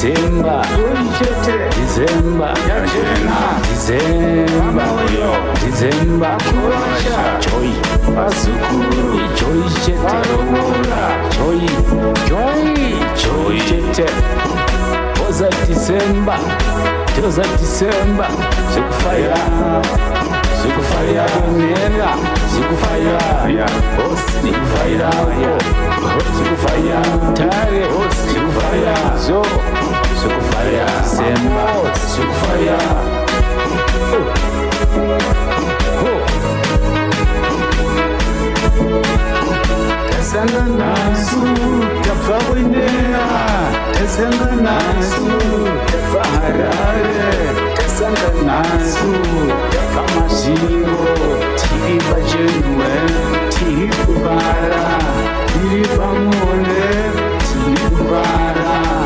December, December, December, December, joy, joy chete, joy chete. Oza December, toza December, sikufaya dunia, sikufaya, sikufaya, sikufaya tare, sikufaya zo, sikufaya December, sikufaya. Tesanga nasu, tafawinea, tesanga nasu, tafaharare, tesanga nasu, tafamashiro, tiba jenwe, tibara, tibamone, tibara.